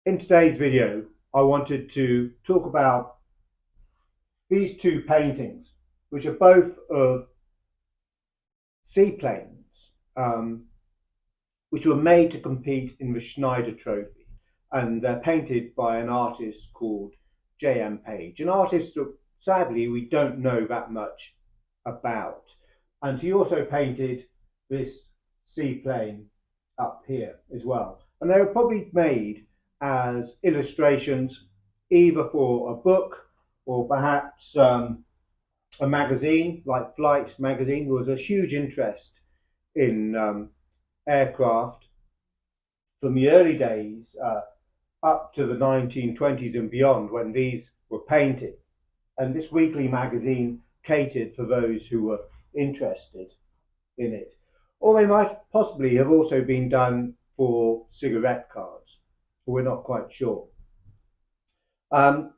In today's video, I wanted to talk about these two paintings, which are both of seaplanes, which were made to compete in the Schneider Trophy. And they're painted by an artist called J.M. Page, an artist that sadly we don't know that much about. And he also painted this seaplane up here as well. And they were probably made as illustrations either for a book or perhaps a magazine like Flight magazine. There was a huge interest in aircraft from the early days up to the 1920s and beyond when these were painted. And this weekly magazine catered for those who were interested in it. Or they might possibly have also been done for cigarette cards. We're not quite sure. But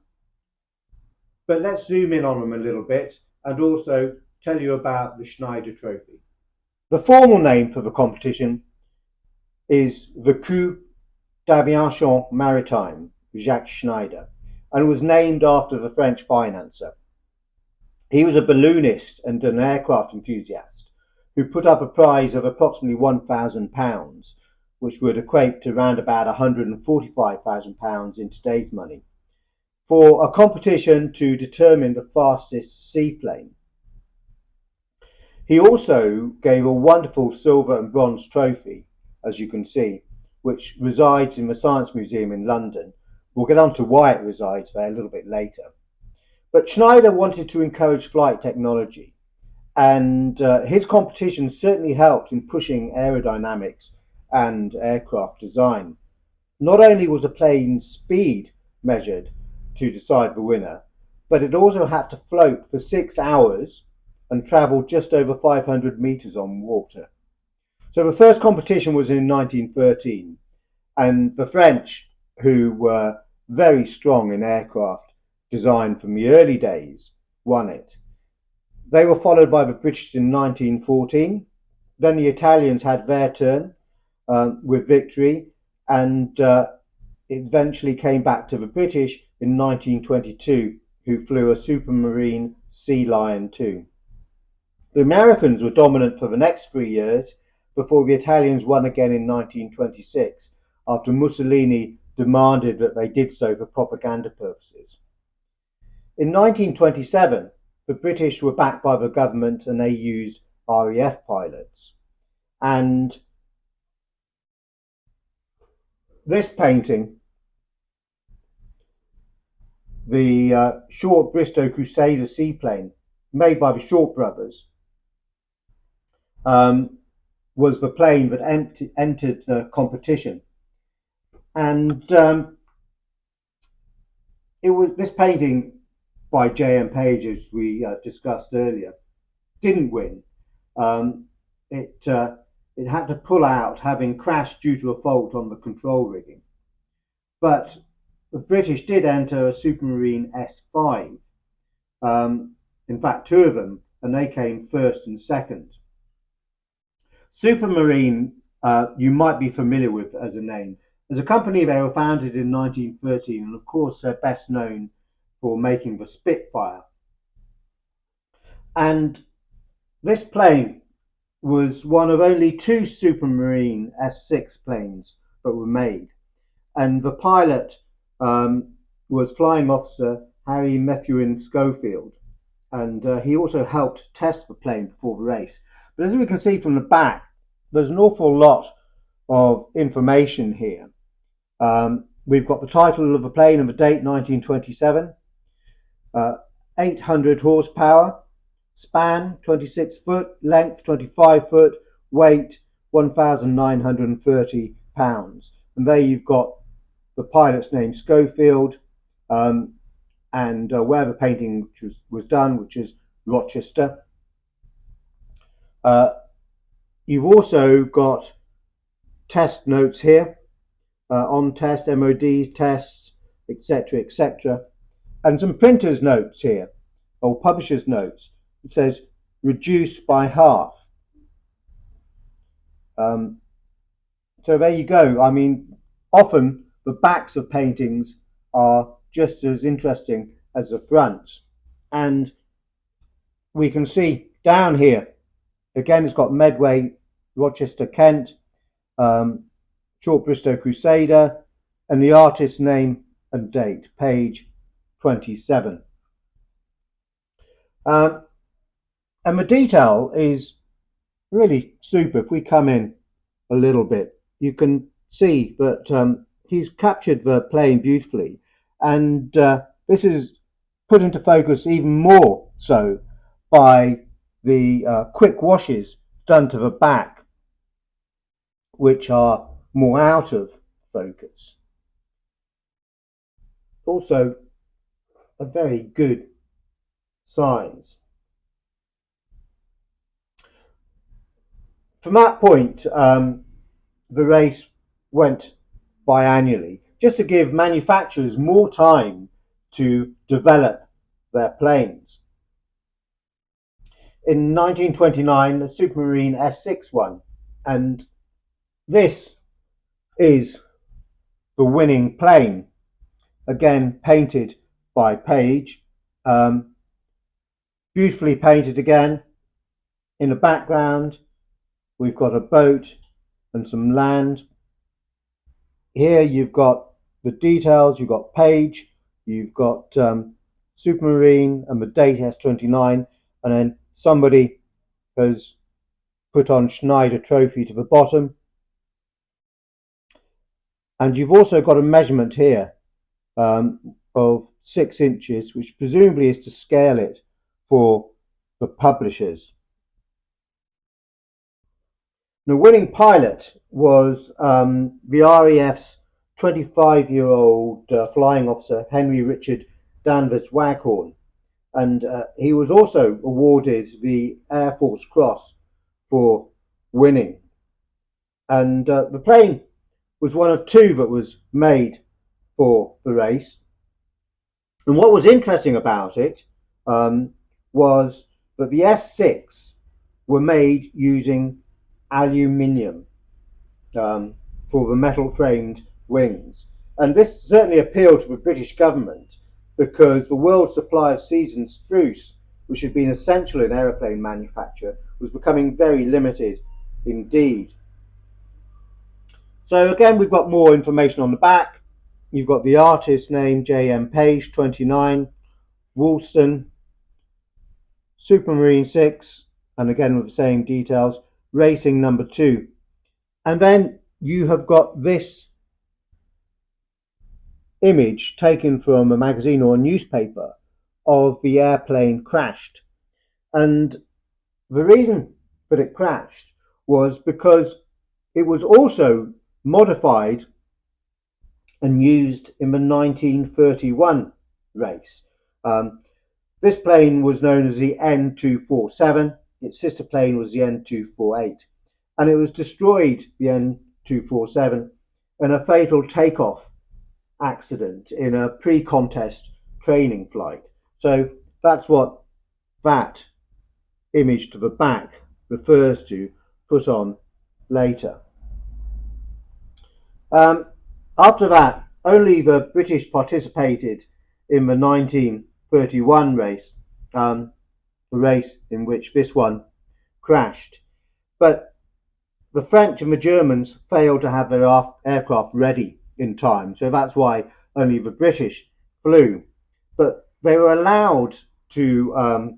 let's zoom in on them a little bit and also tell you about the Schneider Trophy. The formal name for the competition is the Coup d'Aviation Maritime Jacques Schneider, and was named after the French financier. He was a balloonist and an aircraft enthusiast who put up a prize of approximately £1,000, which would equate to around about £145,000 in today's money, for a competition to determine the fastest seaplane. He also gave a wonderful silver and bronze trophy, as you can see, which resides in the Science Museum in London. We'll get on to why it resides there a little bit later. But Schneider wanted to encourage flight technology, and his competition certainly helped in pushing aerodynamics and aircraft design. Not only was the plane's speed measured to decide the winner, but it also had to float for 6 hours and travel just over 500 meters on water. So the first competition was in 1913, and the French, who were very strong in aircraft design from the early days, won it. They were followed by the British in 1914. Then the Italians had their turn with victory, and eventually came back to the British in 1922, who flew a Supermarine Sea Lion II. The Americans were dominant for the next 3 years before the Italians won again in 1926, after Mussolini demanded that they did so for propaganda purposes. In 1927, the British were backed by the government and they used RAF pilots. And this painting, the Short-Bristow Crusader seaplane, made by the Short brothers, was the plane that entered the competition. And it was this painting by J.M. Page, as we discussed earlier, didn't win. It had to pull out, having crashed due to a fault on the control rigging. But the British did enter a Supermarine S5. In fact, two of them, and they came first and second. Supermarine, you might be familiar with as a name. As a company, they were founded in 1913, and of course they're best known for making the Spitfire. And this plane was one of only two Supermarine S6 planes that were made. And the pilot was Flying Officer Harry Methuen Schofield. And he also helped test the plane before the race. But as we can see from the back, there's an awful lot of information here. We've got the title of the plane and the date, 1927, 800 horsepower, span 26 foot, length 25 foot, weight 1,930 pounds. And there you've got the pilot's name, Schofield, and where the painting was done, which is Rochester. You've also got test notes here, on test, MODs, tests, etc., etc. And some printer's notes here, or publisher's notes. It says, reduced by half. So there you go. I mean, often the backs of paintings are just as interesting as the fronts. And we can see down here, again, it's got Medway, Rochester, Kent, Short-Bristow Crusader, and the artist's name and date, page 27. And the detail is really super. If we come in a little bit, you can see that he's captured the plane beautifully, and this is put into focus even more so by the quick washes done to the back, which are more out of focus. Also, a very good size. From that point, the race went biannually, just to give manufacturers more time to develop their planes. In 1929, the Supermarine S6 won, and this is the winning plane, again painted by Page, beautifully painted again. In the background, we've got a boat and some land. Here you've got the details, you've got Page, you've got Supermarine and the date S29, and then somebody has put on Schneider Trophy to the bottom. And you've also got a measurement here of 6 inches, which presumably is to scale it for the publishers. The winning pilot was the RAF's 25-year-old flying officer, Henry Richard Danvers Waghorn, and he was also awarded the Air Force Cross for winning. And the plane was one of 2 that was made for the race. And what was interesting about it was that the S6 were made using aluminium for the metal framed wings. And this certainly appealed to the British government, because the world's supply of seasoned spruce, which had been essential in aeroplane manufacture, was becoming very limited indeed. So again, we've got more information on the back. You've got the artist's name, J.M. Page, 29, Woolston, Supermarine 6, and again with the same details, Racing number 2. And then you have got this image taken from a magazine or a newspaper of the airplane crashed. And the reason that it crashed was because it was also modified and used in the 1931 race. This plane was known as the N247. Its sister plane was the N248. And it was destroyed, the N247, in a fatal takeoff accident in a pre-contest training flight. So that's what that image to the back refers to, put on later. After that, only the British participated in the 1931 race, the race in which this one crashed. But the French and the Germans failed to have their aircraft ready in time, so that's why only the British flew. But they were allowed to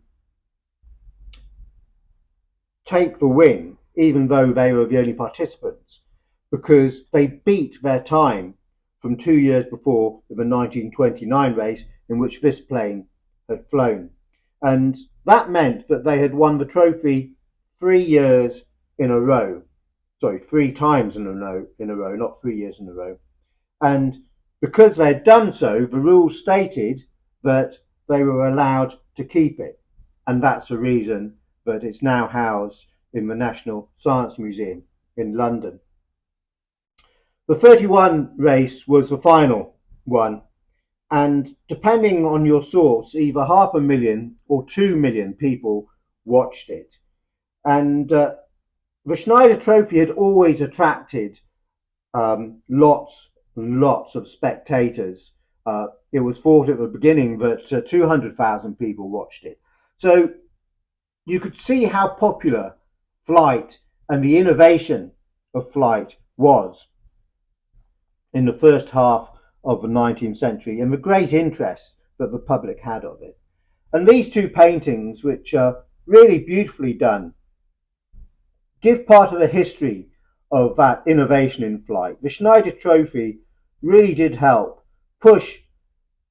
take the win, even though they were the only participants, because they beat their time from 2 years before in the 1929 race in which this plane had flown. And that meant that they had won the trophy 3 years in a row. Sorry, 3 times in a row, not 3 years in a row. And because they had done so, the rules stated that they were allowed to keep it. And that's the reason that it's now housed in the National Science Museum in London. The 31 race was the final one, and depending on your source, either 500,000 or 2 million people watched it. And the Schneider Trophy had always attracted lots lots of spectators. It was thought at the beginning that 200,000 people watched it. So you could see how popular flight and the innovation of flight was in the first half of the 19th century and the great interest that the public had of it. And these two paintings, which are really beautifully done, give part of the history of that innovation in flight. The Schneider Trophy really did help push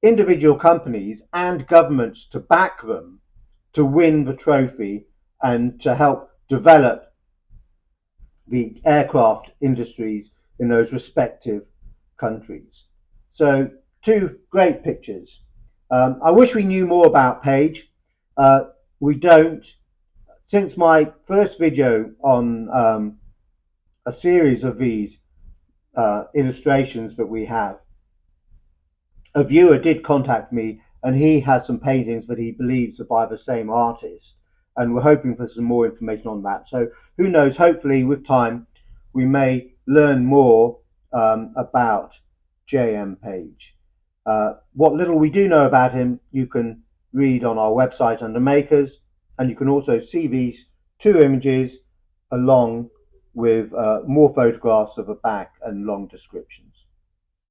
individual companies and governments to back them to win the trophy and to help develop the aircraft industries in those respective countries. So, two great pictures. I wish we knew more about Page. We don't. Since my first video on a series of these illustrations that we have, a viewer did contact me, and he has some paintings that he believes are by the same artist, and we're hoping for some more information on that. So who knows, hopefully with time we may learn more about J.M. Page. What little we do know about him you can read on our website under Makers, and you can also see these two images along with more photographs of the back and long descriptions.